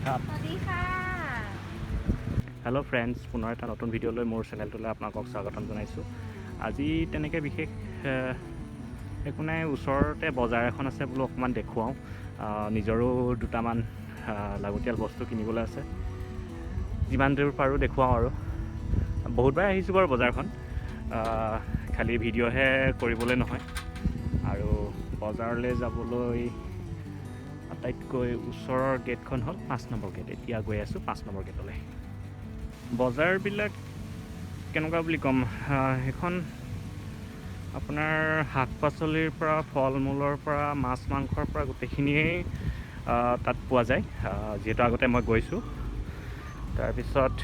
ครับสวัสดีค่ะ hello' friends, পুনৰ এটা নতুন ভিডিঅ' লৈ মোৰ চেনেলটোলৈ আপোনালোকক স্বাগতম জনাইছোঁ। আজি তেনেকৈ বিশেষ একো নাই, ওচৰতে বজাৰ এখন আছে বোলো অকণমান দেখুৱাওঁ। নিজৰো দুটামান লাগতিয়াল বস্তু কিনিবলৈ আছে, যিমান দূৰ পাৰোঁ দেখুৱাওঁ। আৰু বহুতবাৰ আহিছোঁ বাৰু বজাৰখন, খালি ভিডিঅ'হে কৰিবলৈ নহয়। আৰু বজাৰলৈ যাবলৈ আটাইতকৈ ওচৰৰ গেটখন হ'ল 5 নম্বৰ গেট। এতিয়া গৈ আছোঁ 5 নম্বৰ গেটলৈ। বজাৰবিলাক কেনেকুৱা বুলি ক'ম, সেইখন আপোনাৰ শাক পাচলিৰ পৰা ফল মূলৰ পৰা মাছ মাংসৰ পৰা গোটেইখিনিয়েই তাত পোৱা যায়, যিহেতু আগতে মই গৈছোঁ। তাৰপিছত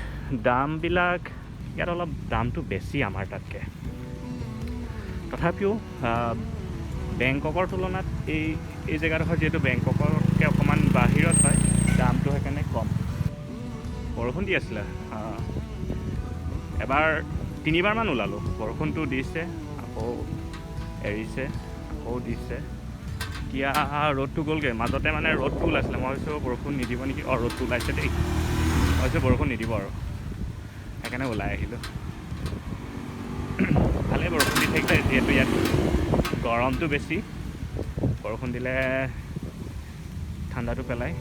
দামবিলাক ইয়াত অলপ দামটো বেছি আমাৰ তাতকৈ। তথাপিও বেংককৰ তুলনাত এই জেগাডোখৰ যিহেতু বেংককতকৈ অকণমান বাহিৰত হয়, দামটো সেইকাৰণে কম। বৰষুণ দি আছিলে, এবাৰ 3বাৰমান ওলালোঁ। বৰষুণটো দিছে, আকৌ এৰিছে, আকৌ দিছে। এতিয়া ৰ'দটো গ'লগৈ, মাজতে মানে ৰ'দটো ওলাইছিলে। মই ভাবিছোঁ বৰষুণ নিদিব নেকি। ৰ'দটো ওলাইছে দেই, মই ভাবিছোঁ বৰষুণ নিদিব আৰু, সেইকাৰণে ওলাই আহিলোঁ। ভালেই বৰষুণ দি থাকিলে, যিহেতু ইয়াত গৰমটো বেছি। বৰষুণ দিলে ঠাণ্ডাটো পেলায়,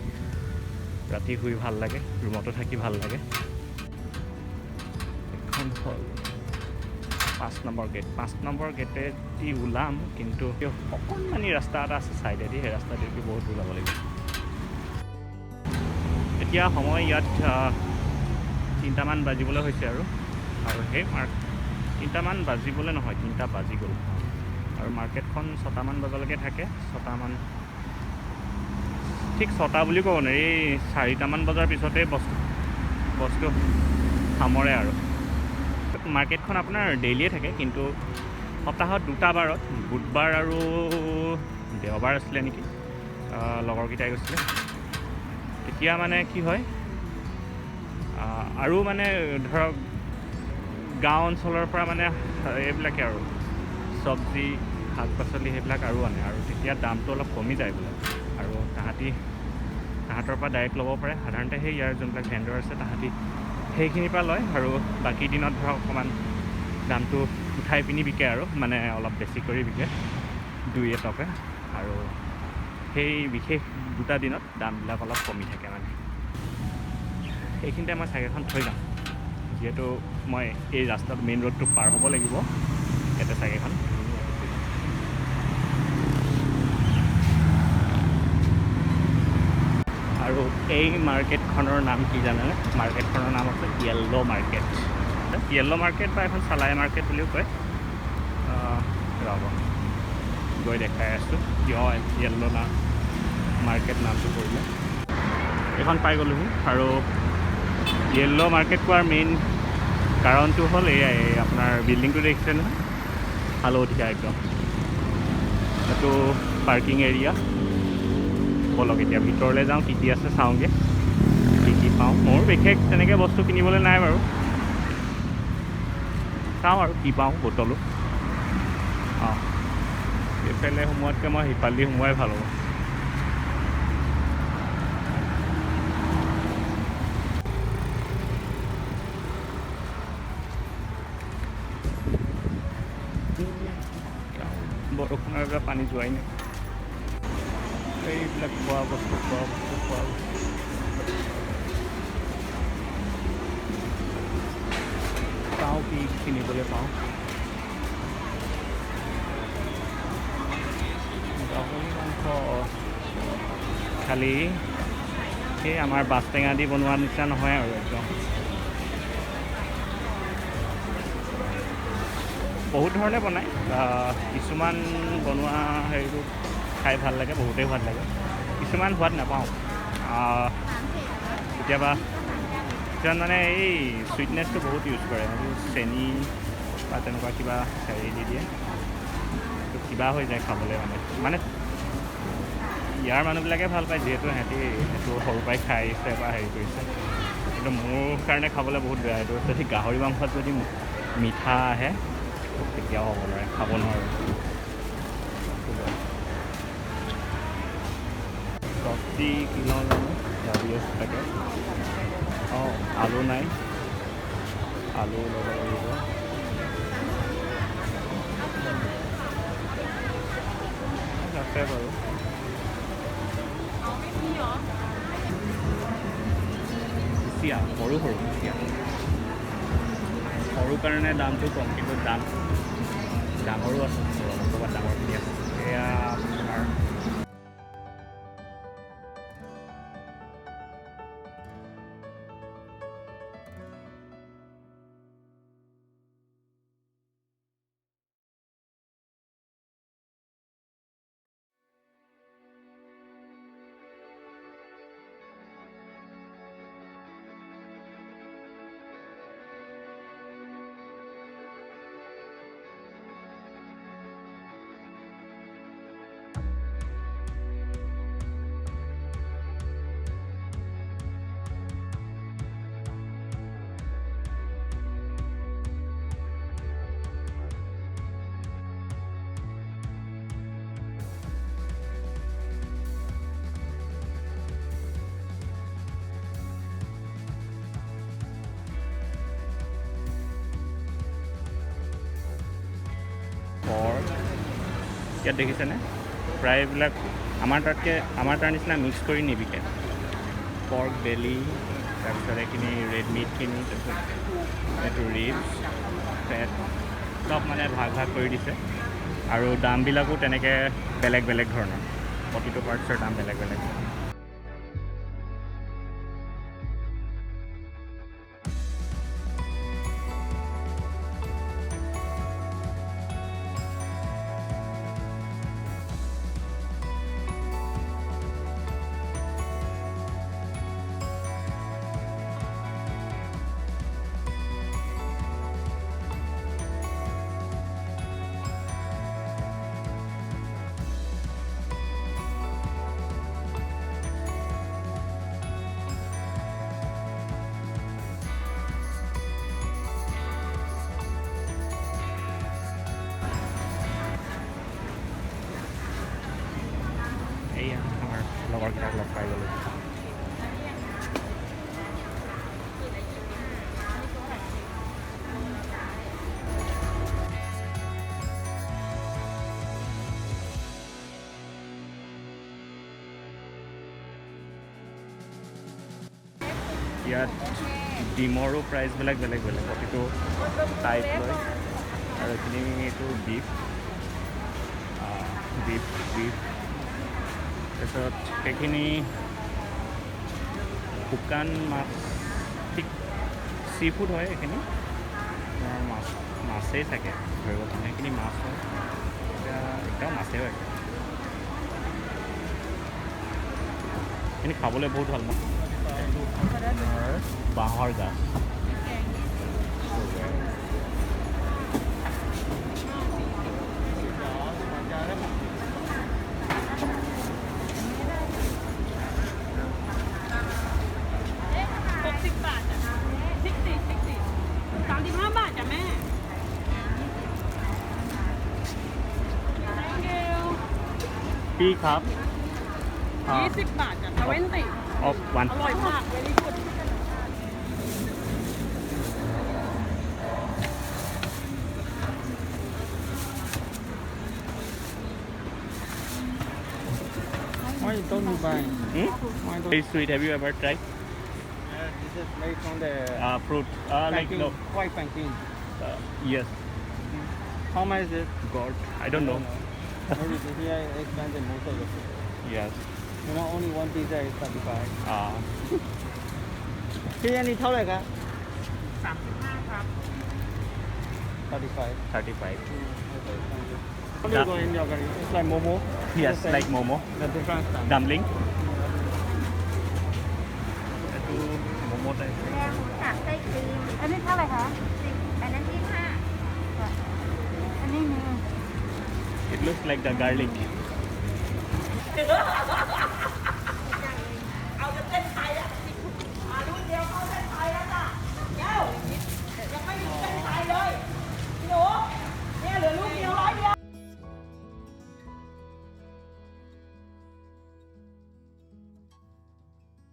ৰাতি শুই ভাল লাগে, ৰুমতো থাকি ভাল লাগে। এখন হ'ল 5 নম্বৰ গেট। 5 নম্বৰ গেটেদি ওলাম, কিন্তু অকণমানি ৰাস্তা এটা আছে ছাইডেদি, সেই ৰাস্তাটোদি বহুত দূৰ যাব লাগিব। এতিয়া সময় ইয়াত 3টামান বাজিবলৈ হৈছে আৰু সেই 3টামান বাজিবলৈ নহয়, 3টা বাজি গ'ল। আৰু মাৰ্কেটখন 6টামান বজালৈকে থাকে। 6টামান, ঠিক 6টা বুলি ক'ব নোৱাৰি, এই 4টামান বজাৰ পিছতেই বস্তু সামৰে। আৰু মাৰ্কেটখন আপোনাৰ ডেইলিয়ে থাকে, কিন্তু সপ্তাহত 2টা বাৰত, বুধবাৰ আৰু দেওবাৰ আছিলে নেকি, লগৰকেইটাই গৈছিলে। এতিয়া মানে কি হয়, আৰু মানে ধৰক গাঁও অঞ্চলৰ পৰা মানে এইবিলাকে আৰু চব্জি শাক পাচলি সেইবিলাক আৰু আনে, আৰু তেতিয়া দামটো অলপ কমি যায় বোলে। আৰু তাহাঁতৰ পৰা ডাইৰেক্ট ল'ব পাৰে। সাধাৰণতে সেই ইয়াৰ যোনবিলাক ভেণ্ডৰ আছে, তাহাঁতি সেইখিনিৰ পৰা লয়, আৰু বাকী দিনত ধৰক অকণমান দামটো উঠাই পিনি বিকে, আৰু মানে অলপ বেছি কৰি বিকে, 2 টকা। আৰু সেই বিশেষ 2টা দিনত দামবিলাক অলপ কমি থাকে মানে। এইখিনিতে মই চাইকেলখন থৈ যাম, যিহেতু মই এই ৰাস্তাত মেইন ৰোডটো পাৰ হ'ব লাগিব। ইয়াতে চাইকেলখন আৰু এই মাৰ্কেটখনৰ নাম কি জানেনে? মাৰ্কেটখনৰ নাম আছে য়েল্ল' মাৰ্কেট। য়েল্ল' মাৰ্কেট বা এখন চালায়া মাৰ্কেট বুলিও কয়। ৰ'ব, গৈ দেখাই আছোঁ কিয় য়েল্ল' মাৰ্কেট নামটো কৰিলে। এইখন পাই গ'লোহি। আৰু য়েল্ল' মাৰ্কেট কোৱাৰ মেইন কাৰণটো হ'ল এয়াই, আপোনাৰ বিল্ডিংটো দেখিছে নহয়, হালধীয়া একদম। এইটো পাৰ্কিং এৰিয়া। ব'লক এতিয়া ভিতৰলৈ যাওঁ, কি কি আছে চাওঁগৈ, কি পাওঁ। মোৰ বিশেষ তেনেকৈ বস্তু কিনিবলৈ নাই বাৰু, চাওঁ আৰু কি পাওঁ। বটলো এইফালে সোমোৱাতকৈ মই সিফালেদি সোমোৱাই ভাল হ'ব। বৰষুণৰ পৰা পানী যোৱাই নাই। এইবিলাক খোৱা বস্তু চাওঁ কি কিনিবলৈ পাওঁ। গাহৰি মাংস, খালি সেই আমাৰ বাছ টেঙা দি বনোৱা নিচিনা নহয় আৰু একদম। বহুত ধৰণে বনায়, কিছুমান বনোৱা হেৰিটো খাই ভাল লাগে, বহুতেই সোৱাদ লাগে। কিছুমান সোৱাদ নাপাওঁ। কেতিয়াবা মানে এই চুইটনেছটো বহুত ইউজ কৰে, আৰু চেনি বা তেনেকুৱা কিবা হেৰি দি দিয়ে, তো কিবা হৈ যায় খাবলৈ। মানে ইয়াৰ মানুহবিলাকে ভাল পায়, যিহেতু সিহঁতি সেইটো সৰুৰ পৰাই খাই আহিছে বা হেৰি কৰিছে। কিন্তু মোৰ কাৰণে খাবলৈ বহুত বেয়া। এইটো যদি গাহৰি মাংসত যদি মিঠা আহে, কেতিয়াও হ'ব নোৱাৰে, খাব নোৱাৰোঁ। চব্জি কি লওঁ জানো, ভাবি আছোঁ তাকে অঁ আলু নাই আলু ল'ব লাগিব আছে বাৰু কুচিয়া সৰু সৰু কুচিয়া সৰু কাৰণে দামটো কম কিন্তু দাম ডাঙৰো আছে ক'ৰবাত ডাঙৰখিনি আছে এয়া আপোনাৰ পৰ্ক ইয়াত দেখিছেনে প্ৰায়বিলাক আমাৰ তাৰ নিচিনা মিক্স কৰি নিবিকে পৰ্ক বেলি তাৰপিছত এইখিনি ৰেড মিটখিনি তাৰপিছত এইটো ৰিবছ ফেট চব মানে ভাগ ভাগ কৰি দিছে আৰু দামবিলাকো তেনেকৈ বেলেগ বেলেগ ধৰণৰ প্ৰতিটো পাৰ্টছৰ দাম বেলেগ বেলেগ এয়া আমাৰ লগৰকেইটাক লগ পাই গ'লোঁ ইয়াত ডিমৰো প্ৰাইচবিলাক বেলেগ বেলেগ প্ৰতিটো টাইপ লয় আৰু এইখিনি এইটো বিফ তাৰপিছত সেইখিনি শুকান মাছ ঠিক চি ফুড হয় এইখিনি মাছেই থাকে ধৰিব কাৰণে সেইখিনি মাছ হয় এতিয়া একদম মাছেই হয় এইখিনি খাবলৈ বহুত ভাল মাছ বাঁহৰ গাজพี่ครับ20 บาทจ้ะ20 of one อร่อยมาก very good Why don't you buy? Why don't Very sweet. Have you ever tried this is made from the fruit? Like plantain, no. white plantain. Yes. How much is it? God, I don't know. Maybe here expensive most of the food. Yes. You know, only one pizza is 35. พี่อันนี้เท่าไหร่ครับ 35 ครับ 35. 35. Only go in your curry. It's like momo. Yes, Just like momo. the different time. Dumpling. Itu momo type. แกงหมูสับไส้ครีม อันนี้เท่าไหร่คะ 10อันนั้น25 อันนี้มี It looks like the garlic. เอาจะเส้นไทยอ่ะรุ่นเดียวเข้าเส้นไทยแล้วจ้ะเจ้ายังไม่มีเส้นไทยเลยพี่หนูเนี่ยเหลือลูกเดียว100เดียว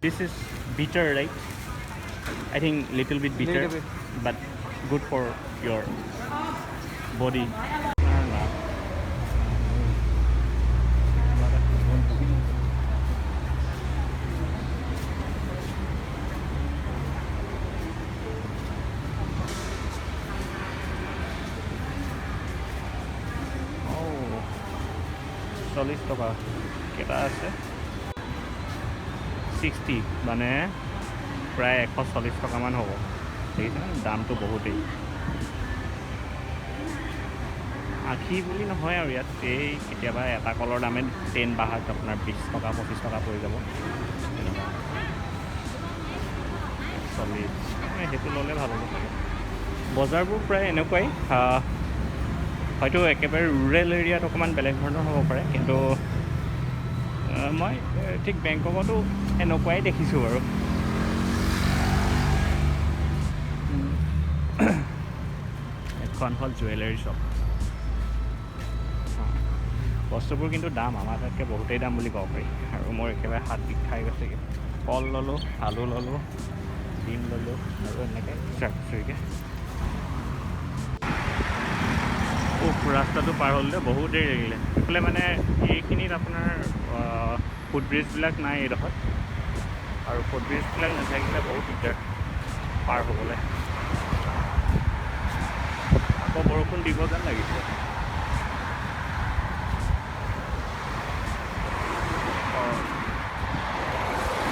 Ito This is bitter, right? I think little bit bitter, Little bit. but good for your body. Oh, 40 টকা কেটা আছে 60 মানে প্ৰায় 140 টকামান হ'ব দেখিছেনে দামটো বহুতেই আখি বুলি নহয় আৰু ইয়াত এই কেতিয়াবা এটা কলৰ দামে 10 বাহাত আপোনাৰ 20 টকা 25 টকা পৰি যাব চল্লিছ সেইটো ল'লে ভাল হ'ব চাগে বজাৰবোৰ প্ৰায় এনেকুৱাই হয়তো একেবাৰে ৰুৰেল এৰিয়াত অকণমান বেলেগ ধৰণৰ হ'ব পাৰে কিন্তু মই ঠিক বেংককতো এনেকুৱাই দেখিছোঁ বাৰু এখন হ'ল জুৱেলাৰী শ্বপ বস্তুবোৰ কিন্তু দাম আমাৰ তাতকৈ বহুতেই দাম বুলি ক'ব পাৰি আৰু মোৰ একেবাৰে হাত বিষ খাই গৈছেগৈ কল ল'লোঁ আলু ল'লোঁ ডিম ল'লোঁ আৰু এনেকৈ চুৰিকৈ ৰাস্তাটো পাৰ হ'লে বহুত দেৰি লাগিলে এইফালে মানে এইখিনিত আপোনাৰ ফুটব্ৰিজবিলাক নাই এইডোখৰত আৰু ফুটব্ৰিজবিলাক নাথাকিলে বহুত দিগদাৰ পাৰ হ'বলৈ আকৌ বৰষুণ দিব যেন লাগিছে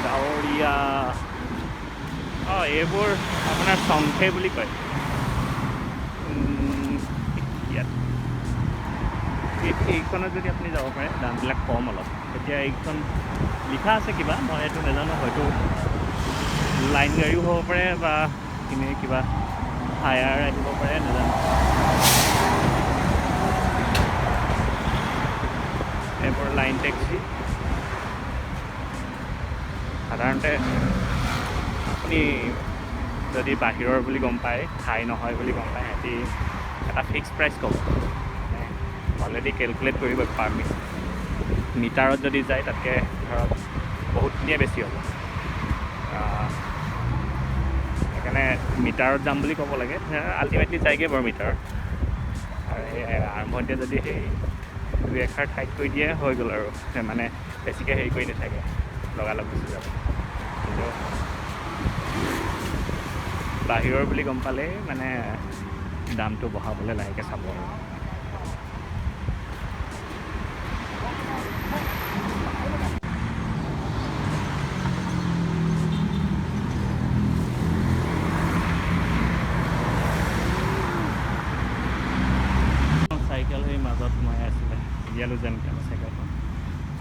ডাৱৰীয়া এইবোৰ আপোনাৰ চংখে বুলি কয় ইয়াত এইখনত যদি আপুনি যাব পাৰে দামবিলাক কম অলপ এতিয়া এইখন লিখা আছে কিবা মই এইটো নাজানো হয়তো লাইন গাড়ীও হ'ব পাৰে বা এনেই কিবা হায়াৰ আহিব পাৰে নাজানো এইবোৰ লাইন টেক্সি সাধাৰণতে আপুনি যদি বাহিৰৰ বুলি গম পায় ঠাই নহয় বুলি গম পায় সিহঁতি এটা ফিক্স প্ৰাইচ ক'ব অলৰেডি কেলকুলেট কৰিব পাৰ মিটাৰত যদি যায় তাতকৈ ধৰক বহুতখিনিয়ে বেছি হ'ব সেইকাৰণে মিটাৰত যাম বুলি ক'ব লাগে আল্টিমেটলি যায়গৈ বাৰু মিটাৰত আৰু সেই আৰম্ভণিতে যদি সেই দুই এষাৰ ঠাইত কৈ দিয়ে হৈ গ'ল আৰু মানে বেছিকৈ হেৰি কৰি নাথাকে লগালগ গুচি যাব কিন্তু বাহিৰৰ বুলি গম পালেই মানে দামটো বঢ়াবলৈ লাহেকৈ চাব আৰু চাইকেল সেই মাজত সোমাই আছিলে উলিয়ালোঁ যেন চাইকেলখন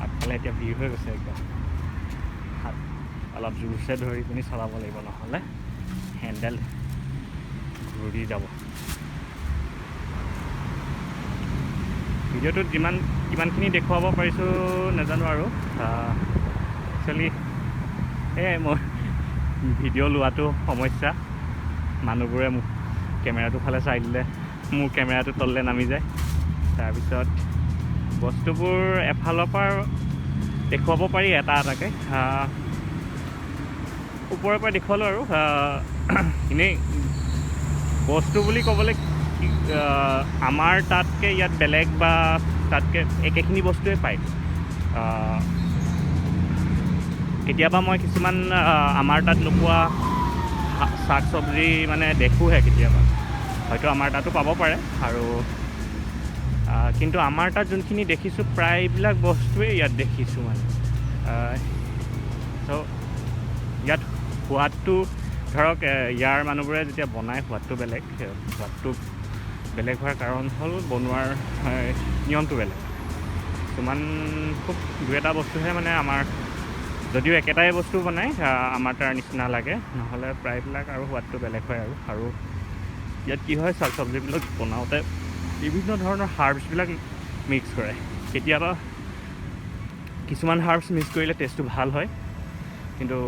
আগফালে এতিয়া ভিৰ হৈ গৈছে একদম হাত অলপ জোৰছে ধৰি পিনি চলাব লাগিব নহ'লে হেণ্ডেল ঘূৰি যাব ভিডিঅ'টোত কিমানখিনি দেখুৱাব পাৰিছোঁ নাজানো আৰু একচুৱেলি মই ভিডিঅ' লোৱাটো সমস্যা মানুহবোৰে মোক কেমেৰাটো ফালে চাই দিলে মোৰ কেমেৰাটো তললৈ নামি যায় তাৰপিছত বস্তুবোৰ এফালৰ পৰা দেখুৱাব পাৰি এটা এটাকৈ ওপৰৰ পৰা দেখুৱালোঁ আৰু এনেই বস্তু বুলি ক'বলৈ আমাৰ তাতকৈ ইয়াত বেলেগ বা তাতকৈ একেখিনি বস্তুৱে পায় কেতিয়াবা মই কিছুমান আমাৰ তাত নোপোৱা শাক চব্জি মানে দেখোঁহে কেতিয়াবা হয়তো আমাৰ তাতো পাব পাৰে আৰু কিন্তু আমাৰ তাত যোনখিনি দেখিছোঁ প্ৰায়বিলাক বস্তুৱেই ইয়াত দেখিছোঁ মানে চ' ইয়াত সোৱাদটো ধৰক ইয়াৰ মানুহবোৰে যেতিয়া বনায় সোৱাদটো বেলেগ হোৱাৰ কাৰণ হ'ল বনোৱাৰ নিয়মটো বেলেগ কিছুমান খুব দুই এটা বস্তুহে মানে আমাৰ যদিও একেটাই বস্তু বনায় আমাৰ তাৰ নিচিনা লাগে নহ'লে প্ৰায়বিলাক আৰু সোৱাদটো বেলেগ হয় আৰু ইয়াত কি হয় শাক চব্জিবিলাক বনাওঁতে বিভিন্ন ধৰণৰ হাৰ্বছবিলাক মিক্স কৰে কেতিয়াবা কিছুমান হাৰ্বছ মিক্স কৰিলে টেষ্টটো ভাল হয় কিন্তু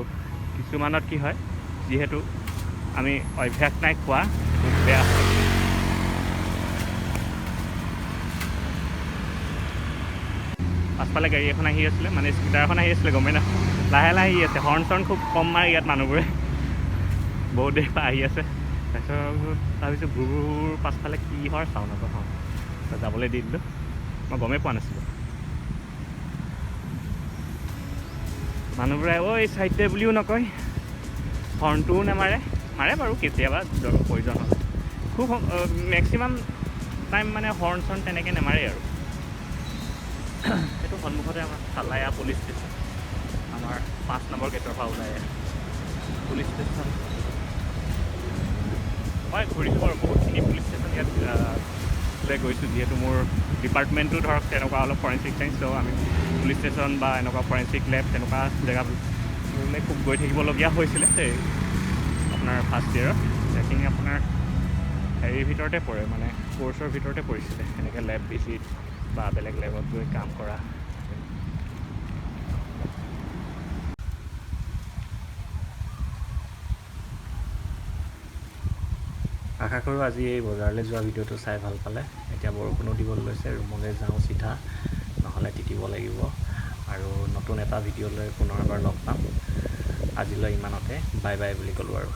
কিছুমানত কি হয় যিহেতু আমি অভ্যাস নাই খোৱা খুব বেয়া হয় পাছফালে গাড়ী এখন আহি আছিলে মানে স্কুটাৰ এখন আহি আছিলে গমেই নাপাওঁ লাহে লাহে আহি আছে হৰ্ণ চৰ্ণ খুব কম মাৰে ইয়াত মানুহবোৰে বহুত দেৰি পৰা আহি আছে তাৰপিছত ভাবিছোঁ ভুৰ পাছফালে কিহৰ চাউণ্ড আকৌ চাওঁ যাবলৈ দি দিলোঁ মই গমেই পোৱা নাছিলোঁ মানুহবোৰে ঐ চাইডে বুলিও নকয় হৰ্ণটোও নামাৰে মাৰে বাৰু কেতিয়াবা প্ৰয়োজন হ'লে খুব মেক্সিমাম টাইম মানে হৰ্ণ চৰ্ণ তেনেকৈ নামাৰে আৰু সেইটো সন্মুখতে আমাৰ চালায়া পুলিচ ষ্টেচন আমাৰ 5 নম্বৰ গেটৰ পৰা ওলাই পুলিচ ষ্টেচন মই ঘূৰিছোঁ বাৰু বহুতখিনি পুলিচ ষ্টেচন ইয়াত গৈছোঁ যিহেতু মোৰ ডিপাৰ্টমেণ্টটো ধৰক তেনেকুৱা অলপ ফৰেঞ্চিক চাইন্স চ' আমি পুলিচ ষ্টেচন বা এনেকুৱা ফৰেঞ্চিক লেব তেনেকুৱা জেগাবোৰলৈ খুব গৈ থাকিবলগীয়া হৈছিলে এই আপোনাৰ ফাৰ্ষ্ট ইয়েৰত সেইখিনি আপোনাৰ হেৰিৰ ভিতৰতে পৰে মানে কোৰ্চৰ ভিতৰতে পৰিছিলে এনেকৈ লেব ভিজিট বা বেলেগ লেবত গৈ কাম কৰা আশা কৰোঁ আজি এই বজাৰলৈ যোৱা ভিডিঅ'টো চাই ভাল পালে এতিয়া বৰষুণো দিবলৈ লৈছে ৰুমলৈ যাওঁ চিধা নহ'লে তিতিব লাগিব আৰু নতুন এটা ভিডিঅ'লৈ পুনৰ এবাৰ লগ পাম আজিলৈ ইমানতে বাই বাই বুলি ক'লোঁ আৰু